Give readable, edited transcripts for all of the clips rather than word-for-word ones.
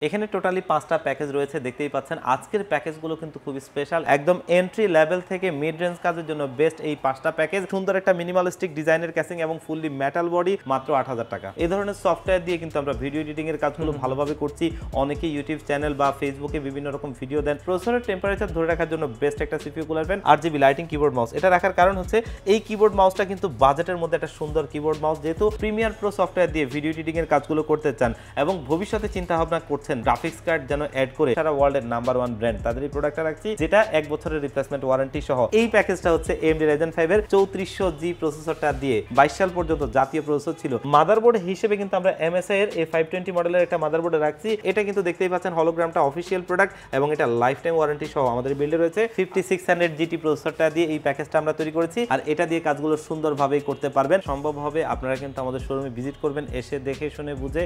এখানে টোটালি 5টা প্যাকেজ রয়েছে দেখতেই পাচ্ছেন। আজকের প্যাকেজগুলো কিন্তু খুবই স্পেশাল, একদম এন্ট্রি লেভেল থেকে মিড রেঞ্জ কাজের জন্য বেস্ট এই 5টা প্যাকেজ। সুন্দর একটা মিনিমালিস্টিক ডিজাইনের ক্যাসিং এবং ফুললি মেটাল বডি, মাত্র 8000 টাকা। এই ধরনের সফটওয়্যার দিয়ে কিন্তু আমরা ভিডিও এডিটিং এর কাজগুলো ভালোভাবে করছি। অনেকেই ইউটিউব চ্যানেল বা ফেসবুকে বিভিন্ন রকম ভিডিও দেন। প্রসেসরের টেম্পারেচার ধরে রাখার জন্য বেস্ট একটা CPU cooler fan, RGB lighting, keyboard mouse. এটা রাখার কারণ হচ্ছে এই কিবোর্ড মাউসটা কিন্তু বাজেটের মধ্যে একটা সুন্দর কিবোর্ড মাউস, যেহেতু প্রিমিয়ার প্রো সফটওয়্যার দিয়ে ভিডিও এডিটিং এর কাজগুলো করতে চান এবং ভবিষ্যতে চিন্তা ভাবনা করছেন গ্রাফিক্স কার্ড যেন অ্যাড করে সারা ওয়ার্ল্ডের নাম্বার 1 ব্র্যান্ড, তাদের এই প্রোডাক্টটা রাখছি, যেটা 1 বছরের রিপ্লেসমেন্ট ওয়ারেন্টি সহ। এই প্যাকেজটা হচ্ছে AMD Ryzen 5 এর 3400G প্রসেসরটা দিয়ে 22 সাল পর্যন্ত জাতীয় প্রসেসর ছিল। মাদারবোর্ড হিসেবে কিন্তু আমরা MSI এর A520 মডেলের একটা মাদারবোর্ডে রাখছি। এটা কিন্তু দেখতেই পাচ্ছেন হলোগ্রামটা অফিশিয়াল প্রোডাক্ট এবং এটা লাইফ টাইম ওয়ারেন্টি সহ আমাদের বিল্ডে রয়েছে। 5600GT প্রসেসরটা দিয়ে এই প্যাকেজটা আমরা তৈরি করেছি আর এটা দিয়ে কাজগুলো সুন্দরভাবেই করতে পারবেন। সম্ভব হবে আপনারা কিন্তু আমাদের শোরুমে ভিজিট করবেন, এসে দেখে শুনে বুঝে।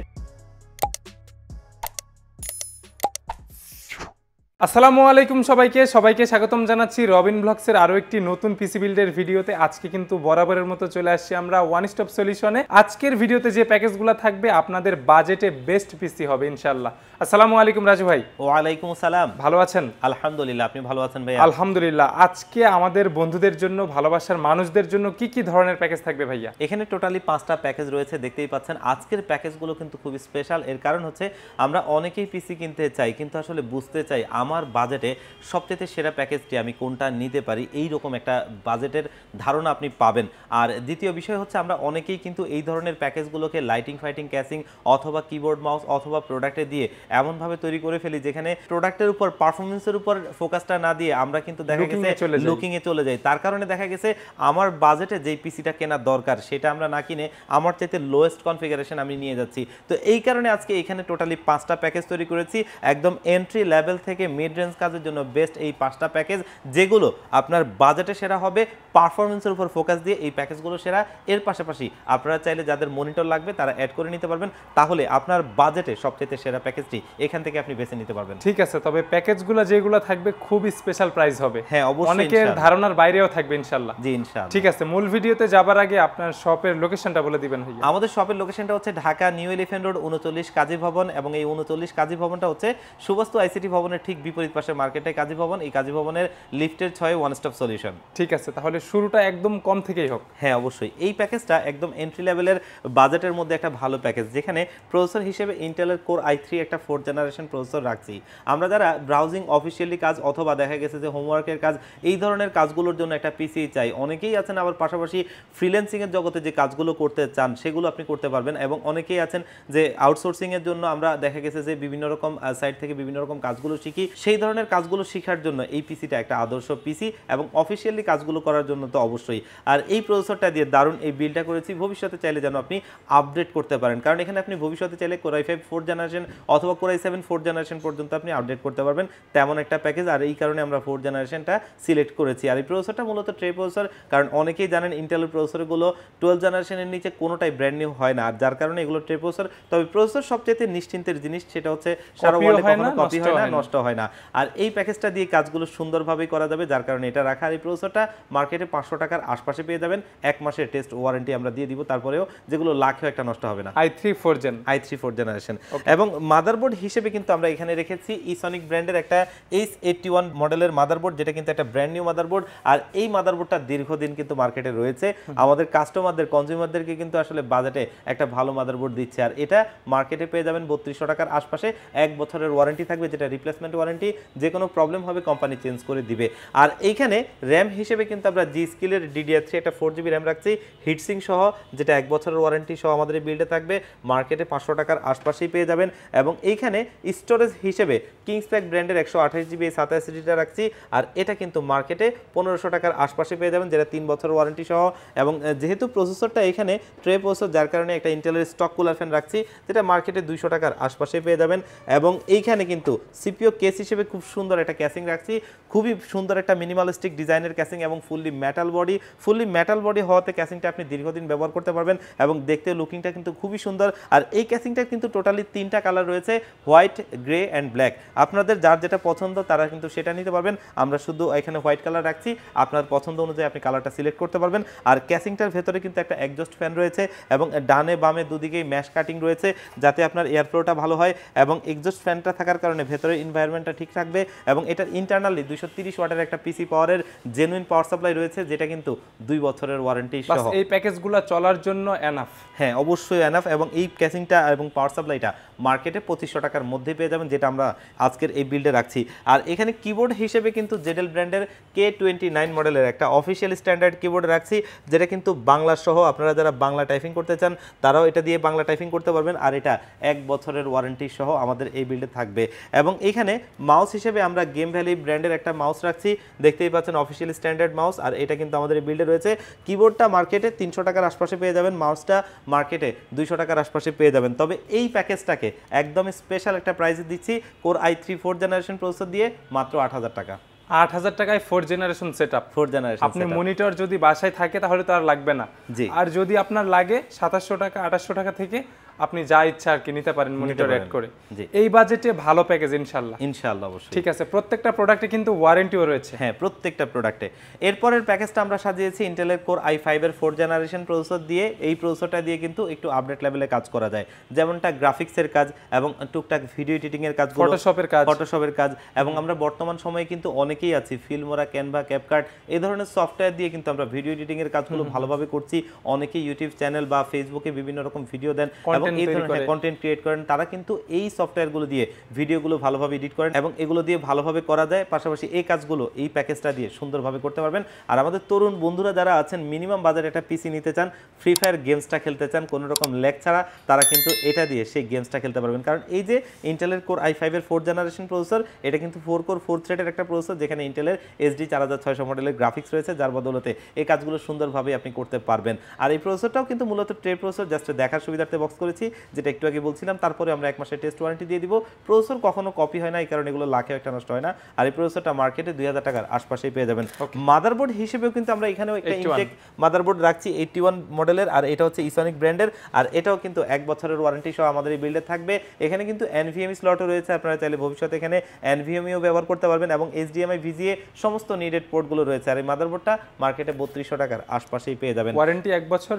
আসসালামু আলাইকুম সবাইকে স্বাগতম জানাচ্ছি রবিন ব্লগসের আরো একটি নতুন পিসি বিল্ডের ভিডিওতে। আজকে কিন্তু বরাবরের মতো চলে আসছি আমরা ওয়ান স্টপ সলিউশনে। আজকের ভিডিওতে যে প্যাকেজগুলো থাকবে আপনাদের বাজেটে বেস্ট পিসি হবে ইনশাআল্লাহ। আসসালামু আলাইকুম রাজু ভাই। ওয়ালাইকুম আসসালাম। ভালো আছেন? আলহামদুলিল্লাহ, আপনি ভালো আছেন ভাইয়া? আলহামদুলিল্লাহ। আজকে আমাদের বন্ধুদের জন্য, ভালোবাসার মানুষদের জন্য কি কি ধরনের প্যাকেজ থাকবে ভাইয়া? এখানে টোটালি 5টা প্যাকেজ রয়েছে দেখতেই পাচ্ছেন। আজকের প্যাকেজগুলো কিন্তু খুবই স্পেশাল। এর কারণ হচ্ছে আমরা অনেকেই পিসি কিনতে চাই কিন্তু আসলে বুঝতে চাই আমার বাজেটে সবচেয়ে সেরা প্যাকেজটি আমি কোনটা নিতে পারি, এই রকম একটা বাজেটের ধারণা আপনি পাবেন। আর দ্বিতীয় বিষয় হচ্ছে আমরা অনেকেই কিন্তু এই ধরনের প্যাকেজগুলোকে লাইটিং ফাইটিং ক্যাসিং অথবা কিবোর্ড মাউস অথবা প্রোডাক্টে দিয়ে এমনভাবে তৈরি করে ফেলি যেখানে প্রোডাক্টের উপর পারফরমেন্সের উপর ফোকাসটা না দিয়ে আমরা কিন্তু দেখা গেছে লুকিং এ চলে যাই। তার কারণে দেখা গেছে আমার বাজেটে যেই পিসিটা কেনার দরকার সেটা আমরা না কিনে আমার চাইতে লোয়েস্ট কনফিগারেশন আমি নিয়ে যাচ্ছি। তো এই কারণে আজকে এখানে টোটালি 5টা প্যাকেজ তৈরি করেছি, একদম এন্ট্রি লেভেল থেকে মিড রেঞ্জ কাজের জন্য বেস্ট এই 5টা প্যাকেজ, যেগুলো আপনার বাজেটে সেরা হবে, পারফরমেন্সের উপর ফোকাস দিয়ে এই প্যাকেজগুলো সেরা। এর পাশাপাশি আপনারা চাইলে যাদের মনিটর লাগবে তারা অ্যাড করে নিতে পারবেন, তাহলে আপনার বাজেটে সবচেয়ে সেরা প্যাকেজটি এখান থেকে আপনি বেছে নিতে পারবেন। ঠিক আছে, তবে প্যাকেজগুলো যেগুলো থাকবে খুব স্পেশাল প্রাইস হবে। হ্যাঁ অবশ্যই, অনেকের ধারণার বাইরেও থাকবে ইনশাআল্লাহ। জি ইনশাআল্লাহ। ঠিক আছে, মূল ভিডিওতে যাবার আগে আপনার শপের লোকেশনটা বলে দিবেন ভাইয়া। আমাদের শপের লোকেশনটা হচ্ছে ঢাকা নিউ এলিফ্যান্ট রোড 39 কাজী ভবন এবং এই 39 কাজী ভবনটা হচ্ছে সুবাস্তু আইসিটি ভবনের ঠিক বিপরীত পাশে মার্কেটে কাজী ভবন। এই কাজী ভবনের লিফটের 6 ওয়ান স্টপ সলিউশন। ঠিক আছে, তাহলে শুরুটা একদম কম থেকেই হোক। হ্যাঁ অবশ্যই, এই প্যাকেজটা একদম এন্ট্রি লেভেলের বাজেটের মধ্যে একটা ভালো প্যাকেজ, যেখানে প্রসেসর হিসেবে ইন্টেলের কোর i3 একটা 4th জেনারেশন প্রসেসর রাখছি। আমরা যারা ব্রাউজিং অফিসিয়ালি কাজ অথবা দেখা গেছে যে হোমওয়ার্কের কাজ, এই ধরনের কাজগুলোর জন্য একটা পিসি চাই, অনেকেই আছেন আবার পাশাপাশি ফ্রিল্যান্সিং এর জগতে যে কাজগুলো করতে চান সেগুলো আপনি করতে পারবেন, এবং অনেকেই আছেন যে আউটসোর্সিং এর জন্য আমরা দেখা গেছে যে বিভিন্ন রকম সাইট থেকে বিভিন্ন রকম কাজগুলো শিখি, সেই ধরনের কাজগুলো শেখার জন্য এই পিসিটা একটা আদর্শ পিসি, এবং অফিসিয়ালি কাজগুলো করার জন্য তো অবশ্যই। আর এই প্রসেসরটা দিয়ে দারুণ এই বিলটা করেছি, ভবিষ্যতে চাইলে যেন আপনি আপডেট করতে পারেন, কারণ এখানে আপনি ভবিষ্যতে চাইলে Core i5 4th জেনারেশন অথবা Core i7 4th জেনারেশন পর্যন্ত আপনি আপডেট করতে পারবেন, তেমন একটা প্যাকেজ। আর এই কারণে আমরা 4th জেনারেশনটা সিলেক্ট করেছি। আর এই প্রসেসরটা মূলত ট্রে প্রসেসর, কারণ অনেকেই জানেন ইন্টেলের প্রসেসরগুলো 12th জেনারেশনের নিচে কোনোটাই ব্র্যান্ড নিউ হয় না, আর যার কারণে এগুলো ট্রে প্রসেসর। তবে প্রসেসর সবচেয়ে নিশ্চিন্তের জিনিস, সেটা হচ্ছে সারা ওয়ার্ল্ডে কখনো কপি হয় না, নষ্ট হয় না। আর এই প্যাকেজটা দিয়ে কাজগুলো সুন্দরভাবেই করা যাবে, যার কারণে এটা রাখা। আর এই প্রসেসরটা মার্কেটে 500 টাকার আশপাশে পেয়ে যাবেন। 1 মাসের টেস্ট ওয়ারেন্টি আমরা দিয়ে দিব, তারপরেও যেগুলো লাখেও একটা নষ্ট হবে না। i3 4th generation. এবং মাদারবোর্ড হিসেবে কিন্তু আমরা এখানে রেখেছি ইসনিক ব্র্যান্ডের একটা H81 মডেলের মাদারবোর্ড, যেটা কিন্তু একটা ব্র্যান্ড নিউ মাদারবোর্ড। আর এই মাদারবোর্ডটা দীর্ঘদিন কিন্তু মার্কেটে রয়েছে, আমাদের কাস্টমারদের কনজিউমারদেরকে কিন্তু আসলে বাজেটে একটা ভালো মাদারবোর্ড দিচ্ছে। আর এটা মার্কেটে পেয়ে যাবেন 3200 টাকার আশপাশে। 1 বছরের ওয়ারেন্টি থাকবে, যেটা রিপ্লেসমেন্ট ওয়ারেন্টি, যে কোনো প্রবলেম হবে কোম্পানি চেঞ্জ করে দিবে। আর এইখানে র্যাম হিসেবে কিন্তু আমরা জি স্কিলের DDR3 একটা 4GB র্যাম রাখছি হিটসিং সহ, যেটা 1 বছরের ওয়ারেন্টি সহ আমাদের এই বিল্ডে থাকবে, মার্কেটে 500 টাকার আশপাশেই পেয়ে যাবেন। এবং এইখানে স্টোরেজ হিসেবে কিংসপ্যাক ব্র্যান্ডের 128GB 87GBটা রাখছি, আর এটা কিন্তু মার্কেটে 1500 টাকার আশপাশে পেয়ে যাবেন, যেটা 3 বছরের ওয়ারেন্টি সহ। এবং যেহেতু প্রসেসরটা এখানে ট্রে প্রসেসর, যার কারণে একটা ইন্টেলের স্টক কুলার ফ্যান রাখছি, যেটা মার্কেটে 200 টাকার আশপাশে পেয়ে যাবেন। এবং এইখানে কিন্তু সিপিইউ কেসি হিসেবে খুব সুন্দর একটা ক্যাসিং রাখছি, খুবই সুন্দর একটা মিনিমালিস্টিক ডিজাইনের ক্যাসিং এবং ফুললি মেটাল বডি হওয়াতে ক্যাসিংটা আপনি দীর্ঘদিন ব্যবহার করতে পারবেন এবং দেখতে লুকিংটা কিন্তু খুবই সুন্দর। আর এই ক্যাসিংটা কিন্তু টোটালি 3টা কালার রয়েছে, হোয়াইট, গ্রে অ্যান্ড ব্ল্যাক। আপনাদের যার যেটা পছন্দ তারা কিন্তু সেটা নিতে পারবেন। আমরা শুধু এখানে হোয়াইট কালার রাখছি, আপনার পছন্দ অনুযায়ী আপনি কালারটা সিলেক্ট করতে পারবেন। আর ক্যাসিংটার ভেতরে কিন্তু একটা এক্সজস্ট ফ্যান রয়েছে এবং ডানে বামে দুদিকেই ম্যাশ কাটিং রয়েছে যাতে আপনার এয়ার ফ্লোটা ভালো হয় এবং এক্সজস্ট ফ্যানটা থাকার কারণে ভেতরে এনভায়রনমেন্টটা ঠিক থাকবে। এবং এটার ইন্টারনালি 230 ওয়াটের একটা পিসি পাওয়ারের জেনুইন পাওয়ার সাপ্লাই রয়েছে, যেটা কিন্তু 2 বছরের ওয়ারেন্টি সহ। এই প্যাকেজগুলো চলার জন্য এনাফ। হ্যাঁ, অবশ্যই এনাফ। এবং এই ক্যাসিংটা এবং পাওয়ার সাপ্লাইটা মার্কেটে 2500 টাকার মধ্যে পেয়ে যাবেন, যেটা আমরা আজকের এই বিল্ডে রাখছি। আর এখানে কিবোর্ড হিসেবে কিন্তু জেডেল ব্র্যান্ডের K29 মডেলের একটা অফিসিয়াল স্ট্যান্ডার্ড কিবোর্ড রাখছি, যেটা কিন্তু বাংলা সহ আপনারা যারা বাংলা টাইপিং করতে চান তারাও এটা দিয়ে বাংলা টাইপিং করতে পারবেন। আর এটা 1 বছরের ওয়ারেন্টি সহ আমাদের এই বিল্ডে থাকবে। এবং এখানে মাউস হিসেবে আমরা গেম ভ্যালি ব্র্যান্ডের একটা মাউস রাখছি, দেখতেই পাচ্ছেন অফিসিয়াল স্ট্যান্ডার্ড মাউস। আর এটা কিন্তু আমাদের এই বিল্ডে রয়েছে। কিবোর্ডটা মার্কেটে 300 টাকার আশপাশে পেয়ে যাবেন, মাউসটা মার্কেটে 200 টাকার আশপাশে পেয়ে যাবেন। তবে এই প্যাকেজটাকে একদম স্পেশাল একটা প্রাইসে দিচ্ছি, core i3 4th generation processor দিয়ে মাত্র 8000 টাকা। 8000 টাকায় 4th generation setup. 4th generation আপনি মনিটর যদি বাসায় থাকে তাহলে তো আর লাগবে না। আর যদি আপনার লাগে 2700 টাকা 2800 টাকা থেকে আপনি যা ইচ্ছা আর কি নিতে পারেন মনিটর অ্যাড করে। এই বাজেটে ভালো প্যাকেজ ইনশাআল্লাহ অবশ্যই। ঠিক আছে, প্রত্যেকটা প্রোডাক্টে কিন্তু ওয়ারেন্টিও রয়েছে। হ্যাঁ, প্রত্যেকটা প্রোডাক্টে। এরপরের প্যাকেজটা আমরা সাজিয়েছি ইন্টেলের কোর i5 এর 4th জেনারেশন প্রসেসর দিয়ে। এই প্রসেসরটা দিয়ে কিন্তু একটু আপডেট লেভেলে কাজ করা যায়, যেমনটা গ্রাফিক্সের কাজ এবং টুকটাক ভিডিও এডিটিং এর কাজগুলো, ফটোশপের কাজ। এবং আমরা বর্তমান সময়ে কিন্তু অনেকেই আছি ফিল্মোরা, ক্যানভা, ক্যাপকাট এই ধরনের সফটওয়্যার দিয়ে কিন্তু আমরা ভিডিও এডিটিং এর কাজগুলো ভালোভাবে করছি। অনেকেই ইউটিউব চ্যানেল বা ফেসবুকে বিভিন্ন রকম ভিডিও দেন এবং এই ধরনের কন্টেন্ট ক্রিয়েট করেন, তারা কিন্তু এই সফটওয়্যারগুলো দিয়ে ভিডিওগুলো ভালোভাবে এডিট করেন এবং এগুলো দিয়ে ভালোভাবে করা যায়। পাশাপাশি এই কাজগুলো এই প্যাকেজটা দিয়ে সুন্দরভাবে করতে পারবেন। আর আমাদের তরুণ বন্ধুরা যারা আছেন মিনিমাম বাজারে একটা পিসি নিতে চান, ফ্রি ফায়ার গেমসটা খেলতে চান কোনো রকম ল্যাগ ছাড়া, তারা কিন্তু এটা দিয়ে সেই গেমসটা খেলতে পারবেন। কারণ এই যে ইন্টেলের কোর i5 এর 4th জেনারেশন প্রসেসর, এটা কিন্তু 4 কোর 4 থ্রেডের একটা প্রসেসর, যেখানে ইন্টেলের HD 4600 মডেলের গ্রাফিক্স রয়েছে, যার বদলতে এই কাজগুলো সুন্দরভাবে আপনি করতে পারবেন। আর এই প্রসেসরটাও কিন্তু মূলত ট্রে প্রসেসর, জাস্ট দেখার সুবিধার্থে বক্স করেছি, যেটা একটু আগে বলছিলাম। তারপরে আমরা 1 মাসের টেস্ট ওয়ারেন্টি দিয়ে দিব। প্রসেসর কখনো কপি হয় না, এই কারণে এগুলো লাখে একটা নষ্ট হয় না। আর এই প্রসেসরটা মার্কেটে 2000 টাকার আশপাশেই পেয়ে যাবেন। মাদারবোর্ড হিসেবেও কিন্তু আমরা এখানেও একটা ইনটেক মাদারবোর্ড রাখছি 81 মডেলের, আর এটা হচ্ছে ইসনিক ব্র্যান্ডের। আর এটাও কিন্তু 1 বছরের ওয়ারেন্টি সহ আমাদের এই বিল্ডে থাকবে। এখানে কিন্তু NVMe স্লটও রয়েছে, আপনারা চাইলে ভবিষ্যতে এখানে NVMeও ব্যবহার করতে পারবেন এবং HDMI VGA সমস্ত নিডেড পোর্টগুলো রয়েছে। আর এই মাদারবোর্ডটা মার্কেটে 3200 টাকার আশপাশেই পেয়ে যাবেন। ওয়ারেন্টি 1 বছর,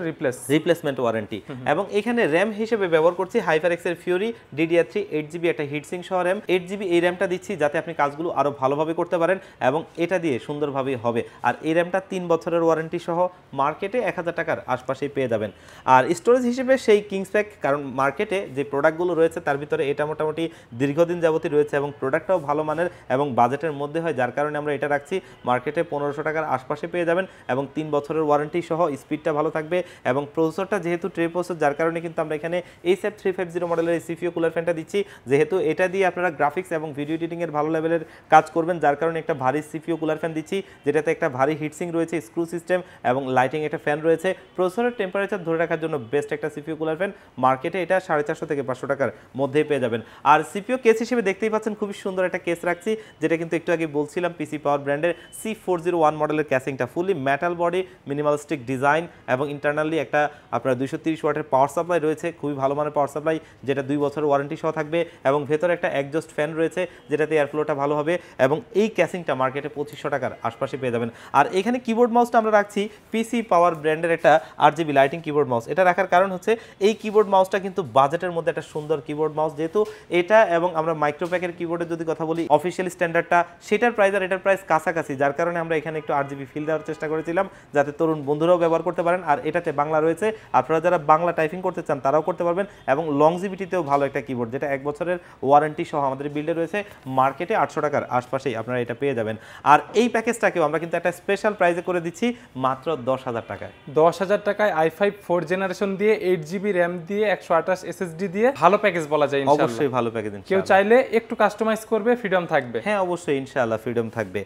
রিপ্লেসমেন্ট ওয়ারেন্টি। এবং এখানে র্যাম হিসেবে ব্যবহার করছি HyperX এর Fury DDR3 8GB একটা হিটসিং সহ র্যাম। 8GB এই র্যামটা দিচ্ছি যাতে আপনি কাজগুলো আরো ভালোভাবে করতে পারেন এবং এটা দিয়ে সুন্দরভাবে হবে। আর এই র্যামটা 3 বছরের ওয়ারেন্টি সহ মার্কেটে 1000 টাকার আশপাশেই পেয়ে যাবেন। আর স্টোরেজ হিসেবে সেই কিংসপ্যাক, কারণ মার্কেটে যে প্রোডাক্টগুলো রয়েছে তার ভিতরে এটা মোটামুটি দীর্ঘদিন যাবতই রয়েছে এবং প্রোডাক্টটাও ভালো মানের এবং বাজেটের মধ্যে হয়, যার কারণে আমরা এটা রাখছি। মার্কেটে 1500 টাকার আশপাশে পেয়ে যাবেন এবং 3 বছরের ওয়ারেন্টি সহ, স্পিডটা ভালো থাকবে এবং প্রসেসরটা যেহেতু ট্রে প্রসেসর, যার কারণে কিন্তু আমরা এখানে HF350 মডেলের CPU কুলার ফ্যানটা দিচ্ছি। যেহেতু এটা দিয়ে আপনারা গ্রাফিক্স এবং ভিডিও এডিটিং এর ভালো লেভেলের কাজ করবেন, যার কারণে একটা ভারী CPU কুলার ফ্যান দিচ্ছি, যেটাতে একটা ভারী হিটসিং রয়েছে, স্ক্রু সিস্টেম এবং লাইটিং একটা ফ্যান রয়েছে। প্রসেসরের টেম্পারেচার ধরে রাখার জন্য বেস্ট একটা CPU কুলার ফ্যান। মার্কেটে এটা 450 থেকে 500 টাকার মধ্যেই পেয়ে যাবেন। আর CPU কেস হিসেবে দেখতেই পাচ্ছেন খুবই সুন্দর একটা কেস রাখছি, যেটা কিন্তু একটু আগে বলছিলাম পিসি পাওয়ার ব্র্যান্ডের C401 মডেলের ক্যাসিংটা, fully metal body, minimalistic design এবং ইন্টারনালি একটা আপনার 230 ওয়াটের পাওয়ার সাপ্লাই রয়েছে, খুবই ভালো মানের পাওয়ার সাপ্লাই, যেটা 2 বছরের ওয়ারেন্টি সহ থাকবে এবং ভেতরে একটা এক্সজস্ট ফ্যান রয়েছে, যেটাতে এয়ার ফ্লোটা ভালো হবে এবং এই ক্যাসিংটা মার্কেটে 2500 টাকার আশপাশে পেয়ে যাবেন। আর এখানে কিবোর্ড মাউসটা আমরা রাখছি পিসি পাওয়ার ব্র্যান্ডের একটা RGB লাইটিং কিবোর্ড মাউস। এটা রাখার কারণ হচ্ছে এই কিবোর্ড মাউসটা কিন্তু বাজেটের মধ্যে একটা সুন্দর কিবোর্ড মাউস, যেহেতু এটা এবং আমরা মাইক্রোপ্যাকের কিবোর্ডের যদি কথা বলি অফিসিয়াল স্ট্যান্ডার্ডটা, সেটার প্রাইস আর এটার প্রাইস কাছাকাছি, যার কারণে আমরা এখানে একটু RGB ফিল দেওয়ার চেষ্টা করেছিলাম যাতে তরুণ বন্ধুরাও ব্যবহার করতে পারেন। আর এটাতে বাংলা রয়েছে, আপনারা যারা বাংলা টাইপিং করতে চান তারাও করতে পারবেন এবং লংজিভিটিতেও ভালো একটা কিবোর্ড, যেটা 1 বছরের ওয়ারেন্টি সহ আমাদের বিল্ডে রয়েছে। মার্কেটে 800 টাকার আশপাশেই আপনারা এটা পেয়ে যাবেন। আর এই প্যাকেজটাকেও আমরা কিন্তু একটা স্পেশাল প্রাইসে করে দিচ্ছি মাত্র 10,000 টাকায়। 10,000 টাকায় i5 4th জেনারেশন দিয়ে 8GB র্যাম দিয়ে 128 SSD দিয়ে ভালো প্যাকেজ বলা যায় ইনশাআল্লাহ। অবশ্যই ভালো প্যাকেজ। কেউ চাইলে একটু কাস্টমাইজ করবে, ফ্রিডম থাকবে। হ্যাঁ, অবশ্যই ইনশাআল্লাহ ফ্রিডম থাকবে।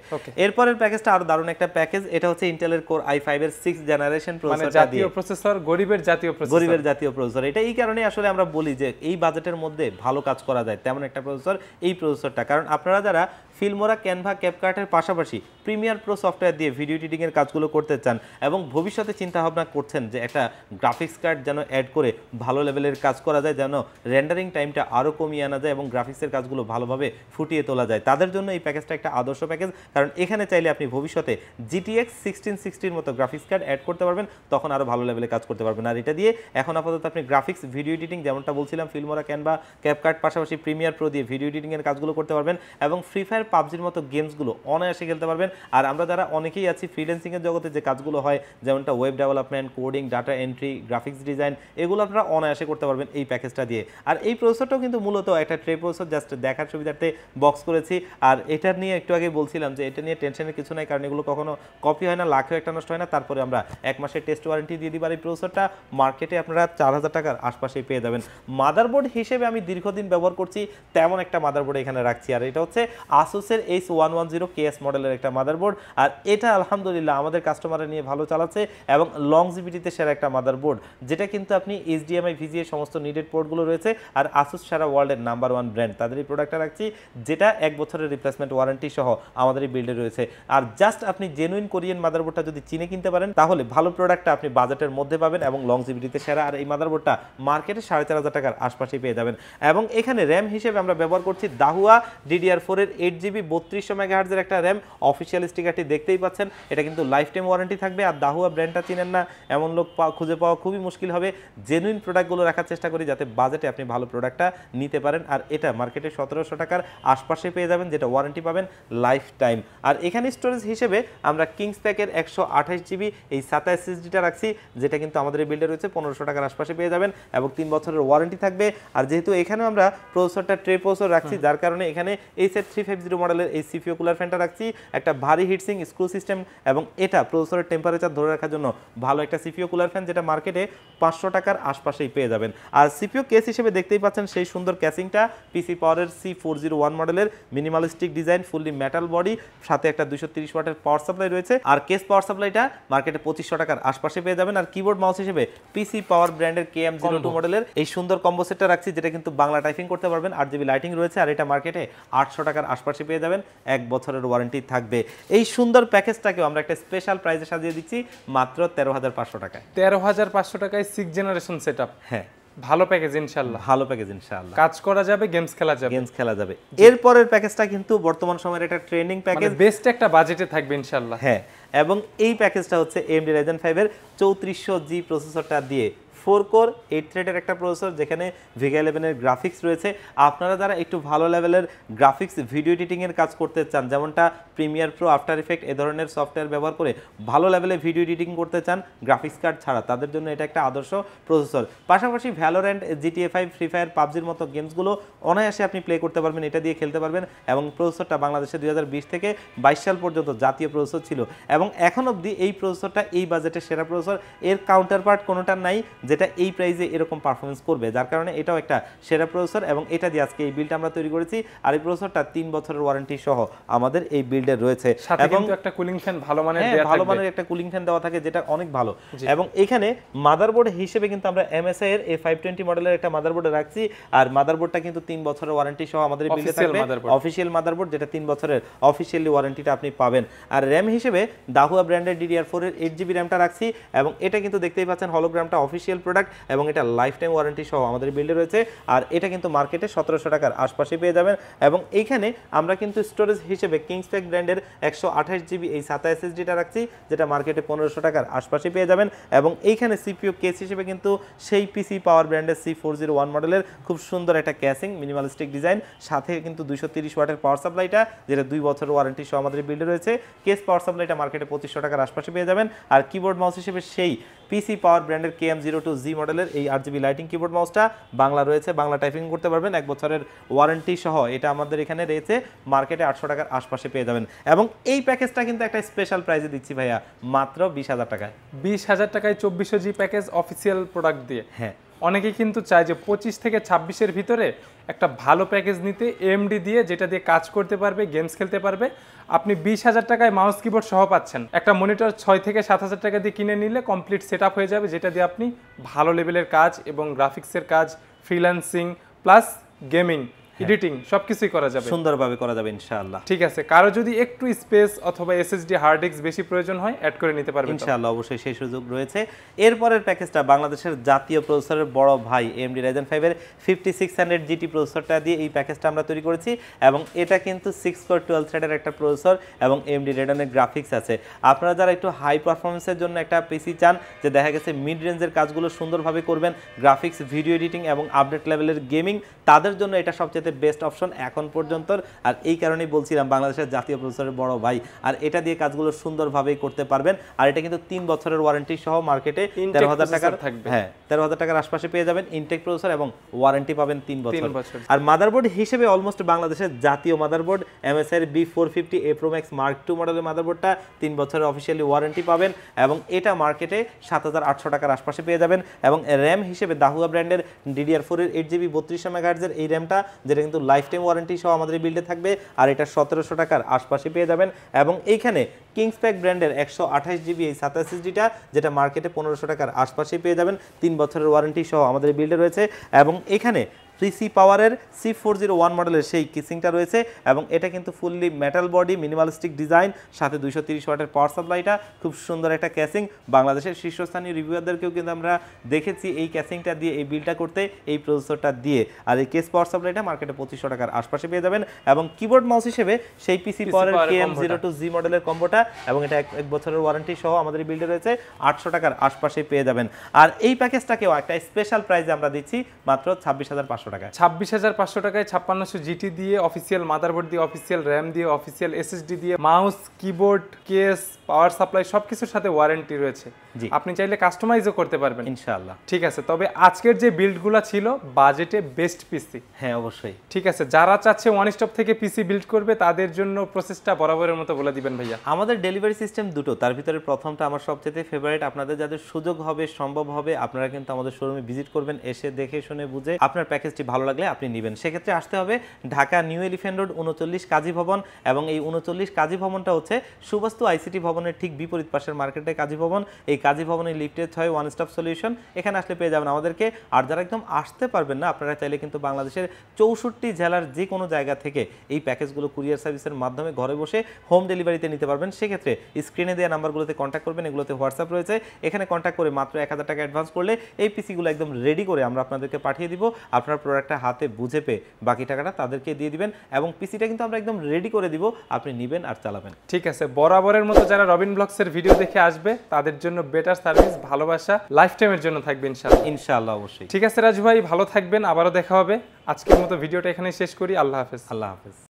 এরপরের প্যাকেজটা আরো দারুণ একটা প্যাকেজ, এটা হচ্ছে ইন্টেলের কোর i5 এর 6th জেনারেশন প্রসেসর, জাতীয় প্রসেসর, গরিবের জাতীয় প্রসেসর। এটা এই কারণে আসলে আমরা বলি যে এই বাজেটের মধ্যে ভালো কাজ করা যায় তেমন একটা প্রসেসর এই প্রসেসরটা। কারণ আপনারা যারা ফিল্মোরা, ক্যানভা, ক্যাপকাটের পাশাপাশি প্রিমিয়ার প্রো সফটওয়্যার দিয়ে ভিডিও এডিটিংয়ের কাজগুলো করতে চান এবং ভবিষ্যতে চিন্তা ভাবনা করছেন যে একটা গ্রাফিক্স কার্ড যেন অ্যাড করে ভালো লেভেলের কাজ করা যায়, যেন রেন্ডারিং টাইমটা আরও কমিয়ে আনা যায় এবং গ্রাফিক্সের কাজগুলো ভালোভাবে ফুটিয়ে তোলা যায়, তাদের জন্য এই প্যাকেজটা একটা আদর্শ প্যাকেজ। কারণ এখানে চাইলে আপনি ভবিষ্যতে GTX 1660 মতো গ্রাফিক্স কার্ড অ্যাড করতে পারবেন, তখন আরও ভালো লেভেলে কাজ করতে পারবেন। আর এটা দিয়ে এখন আপাতত আপনি গ্রাফিক্স, ভিডিও এডিটিং যেমনটা বলছিলাম ফিল্মোরা, ক্যানভা, ক্যাপকাট পাশাপাশি প্রিমিয়ার প্রো দিয়ে ভিডিও এডিটিংয়ের কাজগুলো করতে পারবেন এবং ফ্রি ফায়ার, পাবজির মতো গেমসগুলো অনায়াসে খেলতে পারবেন। আর আমরা যারা অনেকেই আছি ফ্রিল্যান্সিংয়ের জগতে যে কাজগুলো হয় যেমনটা web development, coding, data entry, graphics design, এগুলো আপনারা অনায়াসে করতে পারবেন এই প্যাকেজটা দিয়ে। আর এই প্রসেসরটাও কিন্তু মূলত একটা ট্রে প্রসেসর, জাস্ট দেখার সুবিধার্থে বক্স করেছি। আর এটা নিয়ে একটু আগে বলছিলাম যে এটা নিয়ে টেনশনের কিছু নাই, কারণ এগুলো কখনো কপি হয় না, লাখেও একটা নষ্ট হয় না। তারপরে আমরা 1 মাসের টেস্ট ওয়ারেন্টি দিয়ে দিবার এই প্রসেসরটা মার্কেটে আপনারা 4000 টাকার আশপাশেই পেয়ে যাবেন। মাদারবোর্ড হিসেবে আমি দীর্ঘদিন ব্যবহার করছি তেমন একটা মাদারবোর্ড এখানে রাখছি। আর এটা হচ্ছে আসুসের H110KS মডেলের একটা মাদারবোর্ড। আর এটা আলহামদুলিল্লাহ আমাদের কাস্টমাররা নিয়ে ভালো চালাচ্ছে এবং লংজিভিটিতে সেরা একটা মাদারবোর্ড, যেটা কিন্তু আপনি HDMI, VGA সমস্ত নিডেড পোর্টগুলো রয়েছে। আর আসুস সারা ওয়ার্ল্ডের নাম্বার 1 ব্র্যান্ড, তাদের এই প্রোডাক্টটা রাখছি যেটা 1 বছরের রিপ্লেসমেন্ট ওয়ারেন্টি সহ আমাদের এই বিল্ডে রয়েছে। আর জাস্ট আপনি জেনুইন কোরিয়ান মাদারবোর্ডটা যদি চিনে কিনতে পারেন তাহলে ভালো প্রোডাক্টটা আপনি বাজেটের মধ্যে পাবেন এবং লংজিভিটিতে সেরা। আর এই মাদারবোর্ডটা মার্কেটে 4500 টাকার আশপাশেই পেয়ে যাবেন। এবং এখানে র্যাম হিসেবে আমরা ব্যবহার করছি দাহুয়া DDR4 এর 8GB 3200 মেগাহার্জের একটা র্যাম। অফিসিয়াল স্টিকারটি দেখতেই পাচ্ছেন, এটা কিন্তু লাইফ টাইম ওয়ারেন্টি থাকবে। আর দাহুয়া ব্র্যান্ডটা চিনেন না এমন লোক খুঁজে পাওয়া খুবই মুশকিল হবে। জেনুইন প্রোডাক্টগুলো রাখার চেষ্টা করি যাতে বাজেটে আপনি ভালো প্রোডাক্টটা নিতে পারেন। আর এটা মার্কেটে 1700 টাকার আশপাশে পেয়ে যাবেন, যেটা ওয়ারেন্টি পাবেন লাইফ টাইম। আর এখানে স্টোরেজ হিসেবে আমরা কিংস প্যাকের 128GB এই SATA SSDটা রাখছি, যেটা কিন্তু আমাদের এই বিল্ডে রয়েছে 1500 টাকার আশপাশে পেয়ে যাবেন এবং 3 বছরের ওয়ারেন্টি থাকবে। আর যেহেতু এখানে আমরা প্রসেসরটা ট্রে প্রসেসর রাখছি, যার কারণে এখানে HF350 মডেলের এই সিপিইউ কুলার ফ্যানটা রাখছি, একটা ভারী হিটসিং স্ক্রু সিস্টেম এবং এটা প্রসেসরের টেম্পারেচার ধরে রাখার জন্য ভালো একটা সিপিইউ কুলার ফ্যান, যেটা মার্কেটে 500 টাকার আশপাশেই পেয়ে যাবেন। আর সিপিইউ কেস হিসেবে দেখতেই পাচ্ছেন সেই সুন্দর ক্যাসিংটা, পিসি পাওয়ারের C401 মডেলের minimalistic design, fully metal body, সাথে একটা 230 ওয়াটের পাওয়ার সাপ্লাই রয়েছে। আর কেস পাওয়ার সাপ্লাইটা মার্কেটে 2500 টাকার আশপাশে পেয়ে যাবেন। আর কিবোর্ড মাউস হিসেবে পিসি পাওয়ার ব্র্যান্ডের KM02 মডেলের এই সুন্দর কম্বো সেটটা রাখছি, যেটা কিন্তু বাংলা টাইপিং করতে পারবেন, 8GB লাইটিং রয়েছে। আর এটা মার্কেটে 800 টাকার আশপাশে পেয়ে যাবেন, 1 বছরের ওয়ারেন্টি থাকবে। এই সুন্দর প্যাকেজটাকেও আমরা একটা স্পেশাল প্রাইসে সাজিয়ে দিচ্ছি মাত্র 13500 টাকায়। 13500 টাকায় 6 জেনারেশন সেটআপ। হ্যাঁ, ভালো প্যাকেজ ইনশাআল্লাহ, ভালো প্যাকেজ ইনশাআল্লাহ, কাজ করা যাবে, গেমস খেলা যাবে। এরপরের প্যাকেজটা কিন্তু বর্তমান সময়ের একটা ট্রেন্ডিং প্যাকেজ, বেস্ট একটা বাজেটে থাকবে ইনশাআল্লাহ। হ্যাঁ, এবং এই প্যাকেজটা হচ্ছে AMD Ryzen 5 এর 3400G প্রসেসরটা দিয়ে 4 কোর 8 থ্রেডের একটা প্রসেসর, যেখানে Vega 11 এর গ্রাফিক্স রয়েছে। আপনারা যারা একটু ভালো লেভেলের গ্রাফিক্স, ভিডিও এডিটিংয়ের কাজ করতে চান, যেমনটা প্রিমিয়ার প্রো, আফটার ইফেক্ট এ ধরনের সফটওয়্যার ব্যবহার করে ভালো লেভেলে ভিডিও এডিটিং করতে চান গ্রাফিক্স কার্ড ছাড়া, তাদের জন্য এটা একটা আদর্শ প্রসেসর। পাশাপাশি ভ্যালোরেন্ট, GTA 5, ফ্রি ফায়ার, পাবজির মতো গেমসগুলো অনায়াসে আপনি প্লে করতে পারবেন, এটা দিয়ে খেলতে পারবেন। এবং প্রসেসরটা বাংলাদেশে 2020 থেকে 22 সাল পর্যন্ত জাতীয় প্রসেসর ছিল এবং এখন অবধি এই প্রসেসরটা এই বাজেটের সেরা প্রসেসর। এর কাউন্টার পার্ট কোনোটা নাই যেটা এই প্রাইসে এরকম পারফরমেন্স করবে, যার কারণে এটাও একটা সেরা প্রসেসর এবং এটা দিয়ে আজকে এই বিলটা আমরা তৈরি করেছি। আর এই প্রসেসরটা 3 বছরের ওয়ারেন্টি সহ আমাদের এই বিল্ডে রয়েছে এবং একটা কুলিং ফ্যান ভালো মানের দেয়া থাকবে, ভালো মানের একটা কুলিং ফ্যান দেওয়া থাকে, যেটা অনেক ভালো। এবং এখানে মাদারবোর্ড হিসেবে কিন্তু আমরা MSI এর A520 মডেলের একটা মাদারবোর্ড রাখছি। আর মাদারবোর্ডটা কিন্তু 3 বছরের ওয়ারেন্টি সহ আমাদের বিল্ডে থাকবে, অফিশিয়াল মাদারবোর্ড, যেটা 3 বছরের অফিশিয়ালি ওয়ারেন্টিটা আপনি পাবেন। আর র‍্যাম হিসেবে দাহুয়া ব্র্যান্ডের DDR4 এর 8GB র‍্যামটা রাখছি এবং এটা কিন্তু দেখতেই পাচ্ছেন হলোগ্রামটা অফিশিয়াল প্রোডাক্ট এবং এটা লাইফ টাইম ওয়ারেন্টি সহ আমাদের বিল্ডে রয়েছে। আর এটা কিন্তু মার্কেটে 1700 টাকার আশপাশে পেয়ে যাবেন। এবং এইখানে আমরা কিন্তু স্টোরেজ হিসেবে কিংস প্যাক ব্র্যান্ডের 128GB এই SATA SSDটা রাখছি, যেটা মার্কেটে 1500 টাকার আশপাশে পেয়ে যাবেন। এবং এইখানে সিপিইউ কেস হিসেবে কিন্তু সেই পিসি পাওয়ার ব্র্যান্ডের C401 মডেলের খুব সুন্দর একটা ক্যাসিং, মিনিমালিস্টিক ডিজাইন, সাথে কিন্তু 230 ওয়াটের পাওয়ার সাপ্লাইটা, যেটা 2 বছরের ওয়ারেন্টি সহ আমাদের বিল্ডে রয়েছে। কেস পাওয়ার সাপ্লাইটা মার্কেটে 2500 টাকার আশপাশে পেয়ে যাবেন। আর কিবোর্ড মাউস হিসেবে সেই পিসি পাওয়ার ব্র্যান্ডের KM02G মডেলের এই 8GB লাইটিং কিবোর্ড মাউসটা বাংলা রয়েছে, বাংলা টাইপিং করতে পারবেন, 1 বছরের ওয়ারেন্টি সহ এটা আমাদের এখানে রয়েছে, মার্কেটে 800 টাকার আশপাশে পেয়ে যাবেন। এবং এই প্যাকেজটা কিন্তু একটা স্পেশাল প্রাইসে দিচ্ছি ভাইয়া, মাত্র 20000 টাকায়। 20000 টাকায় 2400G প্যাকেজ অফিসিয়াল প্রোডাক্ট দিয়ে। হ্যাঁ, অনেকেই কিন্তু চায় যে 25 থেকে 26-এর ভিতরে একটা ভালো প্যাকেজ নিতে, AMD দিয়ে, যেটা দিয়ে কাজ করতে পারবে, গেমস খেলতে পারবে। আপনি 20,000 টাকায় মাউস কিবোর্ড সহ পাচ্ছেন। একটা মনিটর 6 থেকে 7,000 টাকা দিয়ে কিনে নিলে কমপ্লিট সেট আপ হয়ে যাবে, যেটা দিয়ে আপনি ভালো লেভেলের কাজ এবং গ্রাফিক্সের কাজ, ফ্রিল্যান্সিং প্লাস গেমিং, এডিটিং সবকিছুই করা যাবে, সুন্দরভাবে করা যাবে ইনশাআল্লাহ। ঠিক আছে, কারো যদি একটু স্পেস অথবা SSD হার্ড ডিস্ক বেশি প্রয়োজন হয় অ্যাড করে নিতে পারবেন ইনশাআল্লাহ, অবশ্যই সেই সুযোগ রয়েছে। এরপরের প্যাকেজটা বাংলাদেশের জাতীয় প্রসেসরের বড় ভাই AMD Ryzen 5 এর 5600 GT প্রসেসরটা দিয়ে এই প্যাকেজটা আমরা তৈরি করেছি এবং এটা কিন্তু 6 কোর 12 থ্রেডের একটা প্রসেসর এবং AMD Radeon গ্রাফিক্স আছে। আপনারা যারা একটু হাই পারফরমেন্সের জন্য একটা পিসি চান, যে দেখা গেছে মিড রেঞ্জের কাজগুলো সুন্দরভাবে করবেন, গ্রাফিক্স, ভিডিও এডিটিং এবং আপডেট লেভেলের গেমিং, তাদের জন্য এটা সবচেয়ে বেস্ট অপশন এখন পর্যন্ত। আর এই কারণেই বলছিলাম বাংলাদেশের জাতীয় প্রসেসরের বড় ভাই, আর এটা দিয়ে কাজগুলো সুন্দরভাবেই করতে পারবেন। আর এটা কিন্তু 3 বছরের ওয়ারেন্টি সহ মার্কেটে 13,000 টাকার থাকবে। হ্যাঁ, 13,000 টাকার আশপাশে পেয়ে যাবেন ইনটেক প্রসেসর এবং ওয়ারেন্টি পাবেন 3 বছর। আর মাদারবোর্ড হিসেবে অলমোস্ট বাংলাদেশের জাতীয় মাদারবোর্ড MSI এর B450A Pro Max Mark II মডেলের মাদারবোর্ডটা 3 বছরের অফিশিয়ালি ওয়ারেন্টি পাবেন এবং এটা মার্কেটে 7,800 টাকার আশপাশে পেয়ে যাবেন। এবং র্যাম হিসেবে দাহুয়া ব্র্যান্ডের DDR4 এর 8GB 3200 MHz এর এই র্যামটা, যেটা কিন্তু লাইফ টাইম ওয়ারেন্টি সহ আমাদের বিল্ডে থাকবে, আর এটা 1700 টাকার আশপাশে পেয়ে যাবেন। এবং এইখানে কিংসপ্যাক ব্র্যান্ডের 128GB এই SATA SSD-টা, যেটা মার্কেটে 1500 টাকার আশপাশে পেয়ে যাবেন, 3 বছরের ওয়ারেন্টি সহ আমাদের বিল্ডে রয়েছে। এবং এখানে PC পাওয়ারের C401 মডেলের সেই কিসিংটা রয়েছে এবং এটা কিন্তু fully metal body, minimalistic design, সাথে 230 ওয়াটের পাওয়ার সাপ্লাইটা, খুব সুন্দর একটা ক্যাসিং। বাংলাদেশের শীর্ষস্থানীয় রিভিউয়ারদেরকেও কিন্তু আমরা দেখেছি এই ক্যাসিংটা দিয়ে এই বিলটা করতে, এই প্রসেসরটা দিয়ে। আর এই কেস পাওয়ার সাপ্লাইটা মার্কেটে 2500 টাকার আশপাশে পেয়ে যাবেন। এবং কিবোর্ড মাউস হিসেবে সেই PC পাওয়ারের KM02G মডেলের কম্বোটা, এবং এটা এক বছরের ওয়ারেন্টি সহ আমাদের বিল্ডে রয়েছে, 800 টাকার আশপাশে পেয়ে যাবেন। আর এই প্যাকেজটাকেও একটা স্পেশাল প্রাইসে আমরা দিচ্ছি মাত্র 26,500 টাকায়। 26,500 টাকায় 5600 GT দিয়ে, অফিসিয়াল মাদারবোর্ড দিয়ে, অফিসিয়াল র্যাম দিয়ে, অফিসিয়াল SSD দিয়ে, mouse, keyboard, case, power supply সবকিছুর সাথে ওয়ারেন্টি রয়েছে। আপনি চাইলে কাস্টমাইজও করতে পারবেন ইনশাআল্লাহ। ঠিক আছে, তবে আজকের যে বিল্ডগুলো ছিল বাজেটে বেস্ট পিসি। হ্যাঁ, অবশ্যই। ঠিক আছে, যারা চাচ্ছে ওয়ান স্টপ থেকে পিসি বিল্ড করবে তাদের জন্য প্রসেসটা বরাবরের মতো বলে দিবেন ভাইয়া। আমাদের ডেলিভারি সিস্টেম দুটো, তার ভিতরে প্রথমটা আমার সবচেয়ে ফেভারিট। আপনাদের যাদের সুযোগ হবে, সম্ভব হবে, আপনারা কিন্তু আমাদের শোরুমে ভিজিট করবেন, এসে দেখে শুনে বুঝে আপনার প্যাকেজটি ভালো লাগলে আপনি নেবেন। সেক্ষেত্রে আসতে হবে ঢাকা নিউ এলিফ্যান্ট রোড 39 কাজী ভবন, এবং এই 39 কাজী ভবনটা হচ্ছে সুবাস্তু ICT ভবনের ঠিক বিপরীত পাশের মার্কেটে কাজী ভবন। এই কাজী ভবনের লিফটে 6 ওয়ান স্টপ সলিউশন, এখানে আসলে পেয়ে যাবেন আমাদেরকে। আর যারা একদম আসতে পারবেন না, আপনারা চাইলে কিন্তু বাংলাদেশের 64 জেলার যে কোনো জায়গা থেকে এই প্যাকেজগুলো কুরিয়ার সার্ভিসের মাধ্যমে ঘরে বসে হোম ডেলিভারিতে নিতে পারবেন। সেক্ষেত্রে স্ক্রিনে দেওয়া নাম্বারগুলোতে কন্ট্যাক্ট করবেন, এগুলোতে হোয়াটসঅ্যাপ রয়েছে, এখানে কন্ট্যাক্ট করে মাত্র 1000 টাকা অ্যাডভান্স করলে এই পিসিগুলো একদম রেডি করে আমরা আপনাদেরকে পাঠিয়ে দিব। আপনার প্রোডাক্টটা হাতে বুঝে পেয়ে বাকি টাকাটা তাদেরকে দিয়ে দিবেন, এবং পিসিটা কিন্তু আমরা একদম রেডি করে দিব, আপনি নেবেন আর চালাবেন। ঠিক আছে, বরাবরের মতো যারা রবিন ব্লগসের ভিডিও দেখে আসবে তাদের জন্য বেটার সার্ভিস, ভালোবাসা লাইফ টাইমের জন্য থাকবে ইনশাআল্লাহ। ইনশাআল্লাহ, অবশ্যই। ঠিক আছে রাজু ভাই, ভালো থাকবেন, আবারও দেখা হবে। আজকের মতো ভিডিওটা এখানে শেষ করি। আল্লাহ হাফেজ। আল্লাহ হাফেজ।